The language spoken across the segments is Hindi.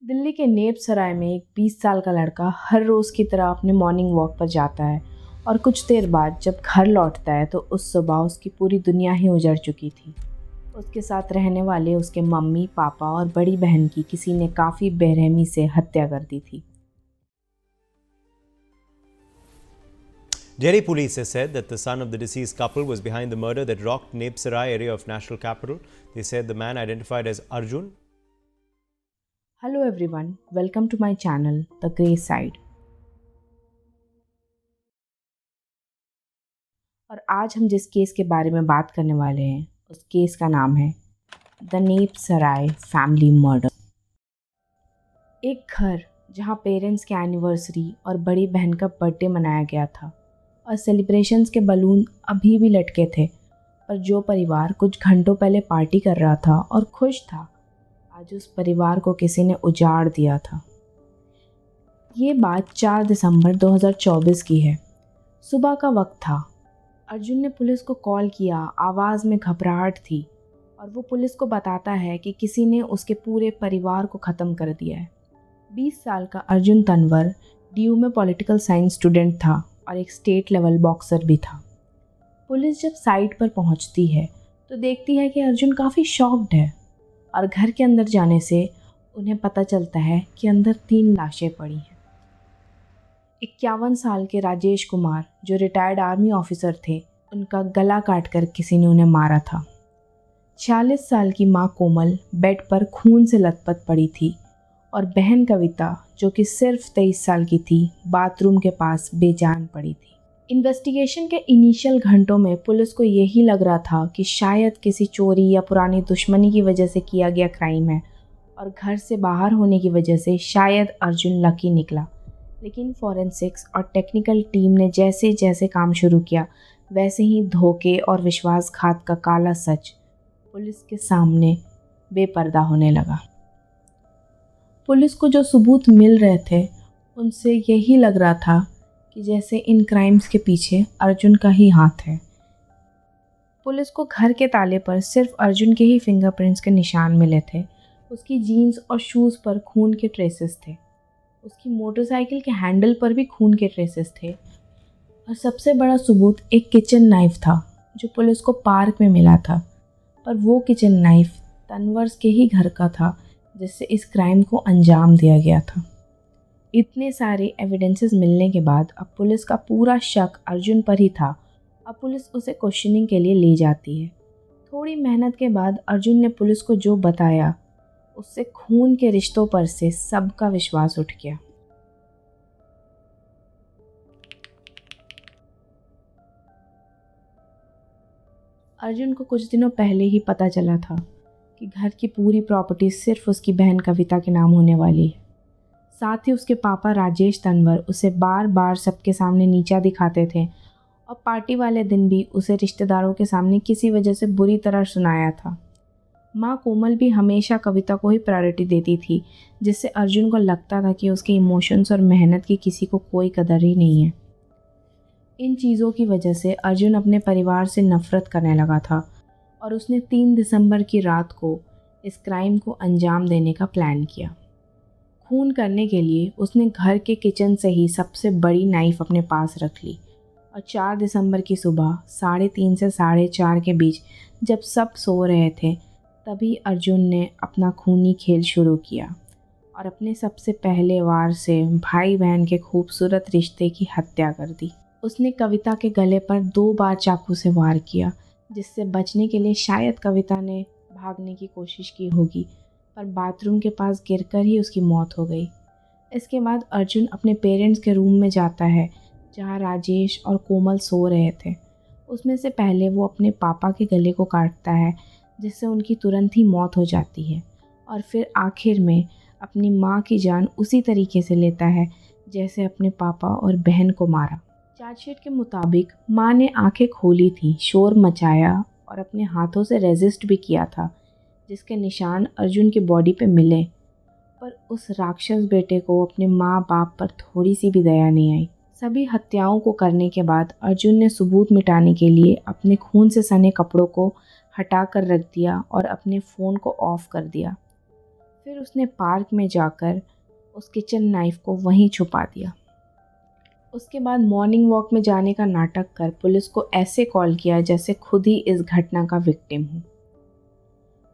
दिल्ली के नेप सराय में एक 20 साल का लड़का हर रोज़ की तरह अपने मॉर्निंग वॉक पर जाता है और कुछ देर बाद जब घर लौटता है तो उस सुबह उसकी पूरी दुनिया ही उजड़ चुकी थी। उसके साथ रहने वाले उसके मम्मी पापा और बड़ी बहन की किसी ने काफ़ी बेरहमी से हत्या कर दी थी। Delhi police has said that the son of the deceased couple was behind the murder that rocked Neb Sarai area of national capital. They said the man identified as Arjun. Hello everyone, welcome to my channel, The Grey Side. और आज हम जिस केस के बारे में बात करने वाले हैं उस केस का नाम है the nap Sarai family murder. एक घर जहां पेरेंट्स की एनिवर्सरी और बड़ी बहन का बर्थडे मनाया गया था और सेलिब्रेशंस के बलून अभी भी लटके थे, पर जो परिवार कुछ घंटों पहले पार्टी कर रहा था और खुश था, आज उस परिवार को किसी ने उजाड़ दिया था। ये बात 4 दिसंबर 2024 की है। सुबह का वक्त था। अर्जुन ने पुलिस को कॉल किया। आवाज़ में घबराहट थी और वो पुलिस को बताता है कि किसी ने उसके पूरे परिवार को ख़त्म कर दिया है। 20 साल का अर्जुन तंवर DU में पॉलिटिकल साइंस स्टूडेंट था और एक स्टेट लेवल बॉक्सर भी था। पुलिस जब साइट पर पहुंचती है तो देखती है कि अर्जुन काफ़ी शॉक्ड है और घर के अंदर जाने से उन्हें पता चलता है कि अंदर 3 लाशें पड़ी हैं। 51 साल के राजेश कुमार जो रिटायर्ड आर्मी ऑफिसर थे, उनका गला काटकर किसी ने उन्हें मारा था। 46 साल की मां कोमल बेड पर खून से लथपथ पड़ी थी और बहन कविता जो कि सिर्फ 23 साल की थी, बाथरूम के पास बेजान पड़ी थी। इन्वेस्टिगेशन के इनिशियल घंटों में पुलिस को यही लग रहा था कि शायद किसी चोरी या पुरानी दुश्मनी की वजह से किया गया क्राइम है और घर से बाहर होने की वजह से शायद अर्जुन लकी निकला। लेकिन फॉरेंसिक्स और टेक्निकल टीम ने जैसे जैसे काम शुरू किया, वैसे ही धोखे और विश्वासघात का काला सच पुलिस के सामने बेपर्दा होने लगा। पुलिस को जो सबूत मिल रहे थे उनसे यही लग रहा था कि जैसे इन क्राइम्स के पीछे अर्जुन का ही हाथ है। पुलिस को घर के ताले पर सिर्फ अर्जुन के ही फिंगरप्रिंट्स के निशान मिले थे। उसकी जीन्स और शूज़ पर खून के ट्रेसेस थे। उसकी मोटरसाइकिल के हैंडल पर भी खून के ट्रेसेस थे और सबसे बड़ा सबूत एक किचन नाइफ था जो पुलिस को पार्क में मिला था। पर वो किचन नाइफ तनवर्स के ही घर का था जिससे इस क्राइम को अंजाम दिया गया था। इतने सारे एविडेंसेस मिलने के बाद अब पुलिस का पूरा शक अर्जुन पर ही था। अब पुलिस उसे क्वेश्चनिंग के लिए ले जाती है। थोड़ी मेहनत के बाद अर्जुन ने पुलिस को जो बताया उससे खून के रिश्तों पर से सबका विश्वास उठ गया। अर्जुन को कुछ दिनों पहले ही पता चला था कि घर की पूरी प्रॉपर्टी सिर्फ उसकी बहन कविता के नाम होने वाली है। साथ ही उसके पापा राजेश तंवर उसे बार बार सबके सामने नीचा दिखाते थे और पार्टी वाले दिन भी उसे रिश्तेदारों के सामने किसी वजह से बुरी तरह सुनाया था। माँ कोमल भी हमेशा कविता को ही प्रायोरिटी देती थी, जिससे अर्जुन को लगता था कि उसके इमोशंस और मेहनत की किसी को कोई कदर ही नहीं है। इन चीज़ों की वजह से अर्जुन अपने परिवार से नफ़रत करने लगा था और उसने 3 दिसंबर की रात को इस क्राइम को अंजाम देने का प्लान किया। खून करने के लिए उसने घर के किचन से ही सबसे बड़ी नाइफ़ अपने पास रख ली और 4 दिसंबर की सुबह 3:30 से 4:30 के बीच जब सब सो रहे थे, तभी अर्जुन ने अपना खूनी खेल शुरू किया और अपने सबसे पहले वार से भाई बहन के खूबसूरत रिश्ते की हत्या कर दी। उसने कविता के गले पर 2 बार चाकू से वार किया, जिससे बचने के लिए शायद कविता ने भागने की कोशिश की होगी, पर बाथरूम के पास गिरकर ही उसकी मौत हो गई। इसके बाद अर्जुन अपने पेरेंट्स के रूम में जाता है जहां राजेश और कोमल सो रहे थे। उसमें से पहले वो अपने पापा के गले को काटता है, जिससे उनकी तुरंत ही मौत हो जाती है और फिर आखिर में अपनी माँ की जान उसी तरीके से लेता है जैसे अपने पापा और बहन को मारा। चार्जशीट के मुताबिक माँ ने आंखें खोली थी, शोर मचाया और अपने हाथों से रेजिस्ट भी किया था, जिसके निशान अर्जुन की बॉडी पे मिले, पर उस राक्षस बेटे को अपने माँ बाप पर थोड़ी सी भी दया नहीं आई। सभी हत्याओं को करने के बाद अर्जुन ने सबूत मिटाने के लिए अपने खून से सने कपड़ों को हटा कर रख दिया और अपने फ़ोन को ऑफ़ कर दिया। फिर उसने पार्क में जाकर उस किचन नाइफ को वहीं छुपा दिया। उसके बाद मॉर्निंग वॉक में जाने का नाटक कर पुलिस को ऐसे कॉल किया जैसे खुद ही इस घटना का विक्टिम हो।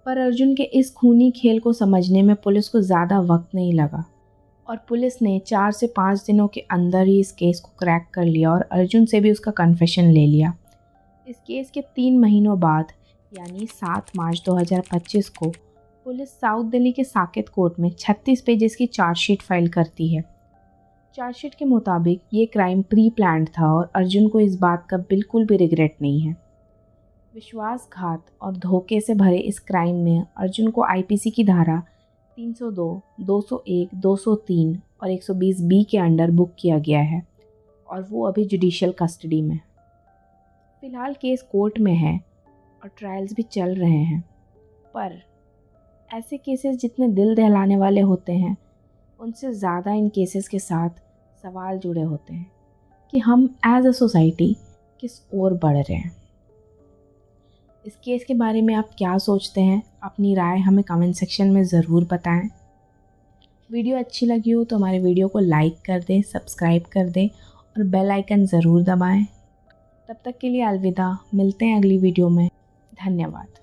पर अर्जुन के इस खूनी खेल को समझने में पुलिस को ज़्यादा वक्त नहीं लगा और पुलिस ने 4 से 5 दिनों के अंदर ही इस केस को क्रैक कर लिया और अर्जुन से भी उसका कन्फेशन ले लिया। इस केस के 3 महीनों बाद यानी 7 मार्च 2025 को पुलिस साउथ दिल्ली के साकेत कोर्ट में 36 पेजेस की चार्जशीट फाइल करती है। चार्जशीट के मुताबिक ये क्राइम प्री प्लान्ड था और अर्जुन को इस बात का बिल्कुल भी रिग्रेट नहीं है। विश्वासघात और धोखे से भरे इस क्राइम में अर्जुन को आईपीसी की धारा 302, 201, 203 और 120 बी के अंडर बुक किया गया है और वो अभी जुडिशियल कस्टडी में। फ़िलहाल केस कोर्ट में है और ट्रायल्स भी चल रहे हैं, पर ऐसे केसेस जितने दिल दहलाने वाले होते हैं उनसे ज़्यादा इन केसेस के साथ सवाल जुड़े होते हैं कि हम एज अ सोसाइटी किस ओर बढ़ रहे हैं। इस केस के बारे में आप क्या सोचते हैं? अपनी राय हमें कमेंट सेक्शन में ज़रूर बताएं। वीडियो अच्छी लगी हो तो हमारे वीडियो को लाइक कर दें, सब्सक्राइब कर दें और बेल आइकन ज़रूर दबाएं। तब तक के लिए अलविदा, मिलते हैं अगली वीडियो में। धन्यवाद।